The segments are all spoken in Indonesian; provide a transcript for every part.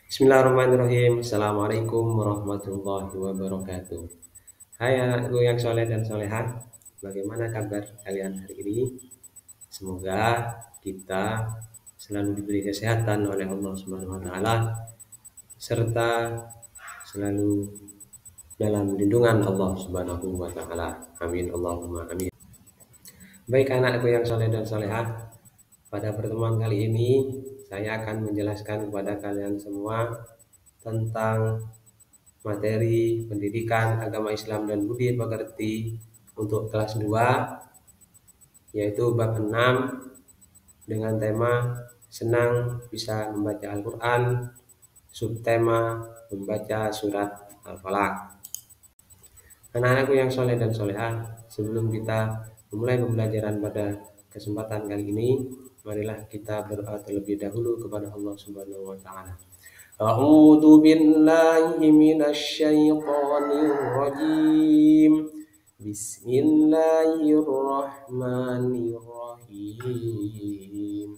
Bismillahirrahmanirrahim. Assalamualaikum warahmatullahi wabarakatuh. Hai anakku yang soleh dan solehah. Bagaimana kabar kalian hari ini? Semoga kita selalu diberi kesehatan oleh Allah Subhanahu wa taala serta selalu dalam lindungan Allah Subhanahu wa taala. Amin Allahumma amin. Baik anakku yang soleh dan solehah, pada pertemuan kali ini saya akan menjelaskan kepada kalian semua tentang materi pendidikan agama Islam dan budi pekerti untuk kelas 2, yaitu bab 6 dengan tema senang bisa membaca Al-Quran, subtema membaca surat Al-Falaq. Anak-anakku yang soleh dan solehah, sebelum kita memulai pembelajaran pada kesempatan kali ini, marilah kita berdoa terlebih dahulu kepada Allah Subhanahu wa taala. A'udzu billahi minasy syaithanir rajim. Bismillahirrahmanirrahim.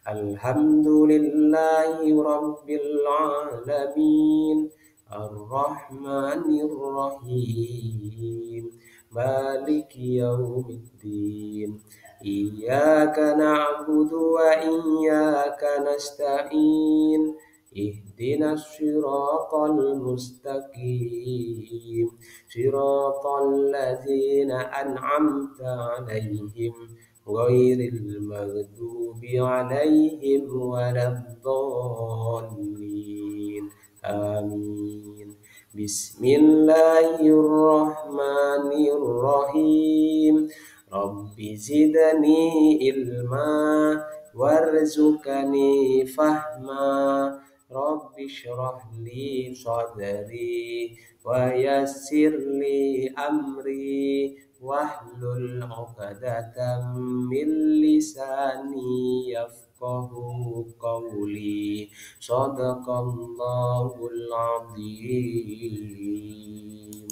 Alhamdulillahi rabbil alamin. Ar-Rahmanir Rahim. Maliki yaumiddin. Iyyaka na'budu wa iyyaka nasta'in. Ihdinas siratal mustaqim. Siratal ladzina an'amta 'alaihim ghairil maghdubi 'alaihim waladdallin. Amin. Bismillahirrahmanirrahim. Rabbi zidni ilma warzuqni fahma. Rabbi shrah li sadri wa yassir li amri wahlul 'uqdatam min lisani yafqahu qawli. Shadaqallahul azim.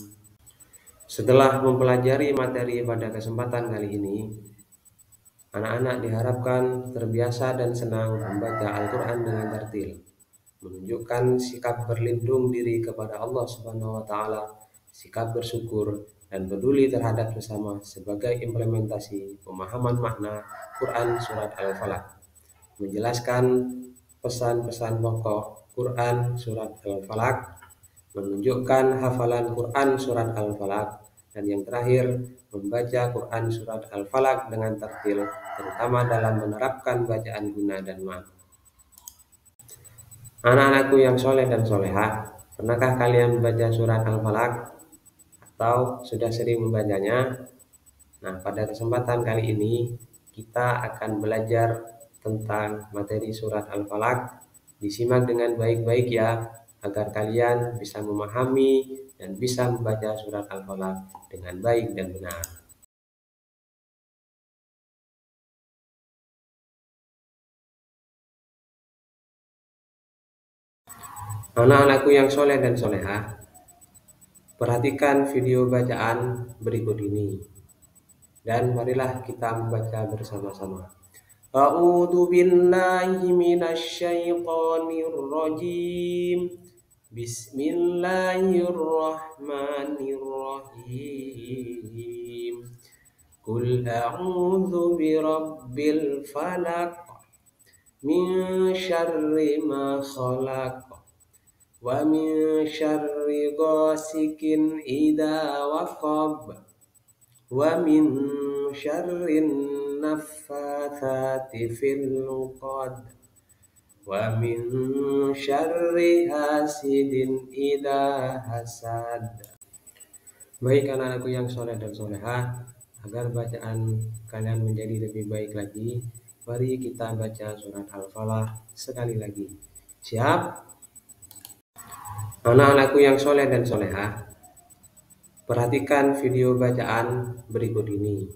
Setelah mempelajari materi pada kesempatan kali ini, anak-anak diharapkan terbiasa dan senang membaca Al-Quran dengan tartil, menunjukkan sikap berlindung diri kepada Allah Subhanahu wa taala, sikap bersyukur dan peduli terhadap sesama sebagai implementasi pemahaman makna Quran surat Al-Falaq, menjelaskan pesan-pesan pokok Quran surat Al-Falaq, menunjukkan hafalan Quran surat Al-Falaq, dan yang terakhir membaca Quran surat Al-Falaq dengan tartil, terutama dalam menerapkan bacaan guna dan mat. Anak-anakku yang soleh dan solehah, pernahkah kalian membaca surat Al-Falaq atau sudah sering membacanya? Nah, pada kesempatan kali ini kita akan belajar tentang materi surat Al-Falaq. Disimak dengan baik-baik ya, agar kalian bisa memahami dan bisa membaca surat Al-Falaq dengan baik dan benar. Anak-anakku yang soleh dan solehah, perhatikan video bacaan berikut ini dan marilah kita membaca bersama-sama. A'udzu billahi minasy syaithanir rajim. Bismillahirrahmanirrahim. Qul a'udzu birabbil falaq min syarri ma khalaq wa min syarri ghasikin idza waqab wa min syarrin naffatsati fil 'uqad wa min syarri hasidin idza hasad. Baik anak-anakku yang soleh dan solehah, agar bacaan kalian menjadi lebih baik lagi, mari kita baca surat Al-Falaq sekali lagi. Siap? Anak-anakku yang soleh dan solehah, perhatikan video bacaan berikut ini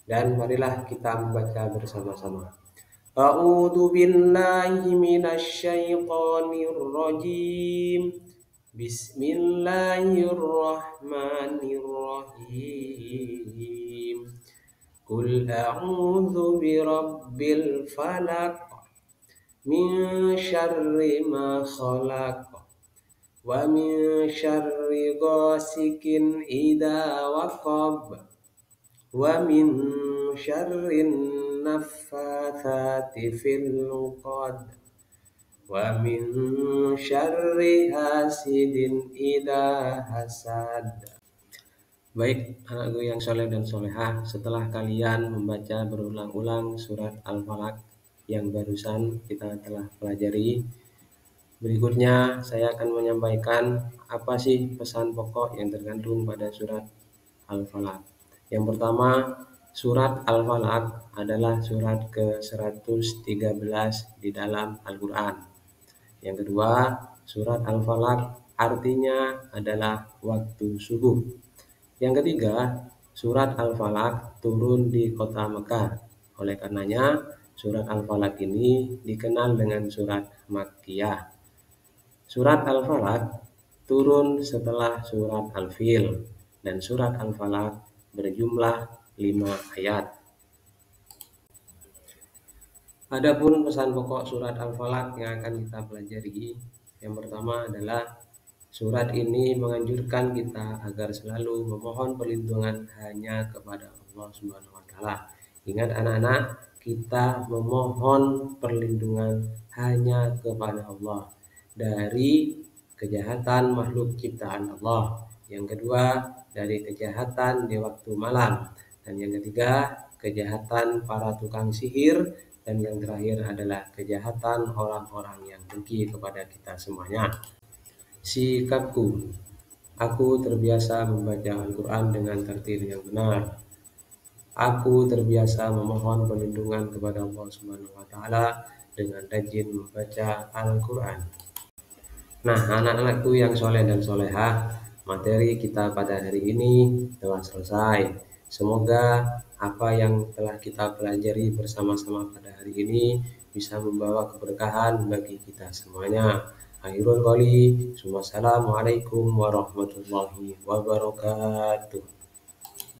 dan marilah kita membaca bersama-sama. A'udzu billahi minasy syaithanir rajim. Bismillahirrahmanirrahim. Qul a'udzu birabbil falaq min syarri ma khalaq wa min syarri ghasikin idza waqab wa min syarrin naffatsati fil 'uqad wa min syarri hasidin idza hasad. Baik, anakku yang soleh dan solehah, setelah kalian membaca berulang-ulang surat Al-Falaq yang barusan kita telah pelajari, berikutnya saya akan menyampaikan apa sih pesan pokok yang terkandung pada surat Al-Falaq. Yang pertama, surat Al-Falaq adalah surat ke-113 di dalam Al-Quran. Yang kedua, surat Al-Falaq artinya adalah waktu subuh. Yang ketiga, surat Al-Falaq turun di kota Mekah. Oleh karenanya, surat Al-Falaq ini dikenal dengan surat Makkiyah. Surat Al-Falaq turun setelah surat Al-Fil, dan surat Al-Falaq berjumlah 5 ayat. Adapun pesan pokok surat Al-Falaq yang akan kita pelajari, yang pertama adalah surat ini menganjurkan kita agar selalu memohon perlindungan hanya kepada Allah Subhanahu wa taala. Ingat anak-anak, kita memohon perlindungan hanya kepada Allah dari kejahatan makhluk ciptaan Allah. Yang kedua, dari kejahatan di waktu malam. Dan yang ketiga, kejahatan para tukang sihir. Dan yang terakhir adalah kejahatan orang-orang yang dengki kepada kita semuanya. Sikapku, aku terbiasa membaca Al-Quran dengan tertil yang benar. Aku terbiasa memohon perlindungan kepada Allah Subhanahu wa taala dengan rajin membaca Al-Quran. Nah, anak-anakku yang soleh dan solehah, materi kita pada hari ini telah selesai. Semoga apa yang telah kita pelajari bersama-sama pada hari ini bisa membawa keberkahan bagi kita semuanya. Akhirul qali, Assalamualaikum warahmatullahi wabarakatuh.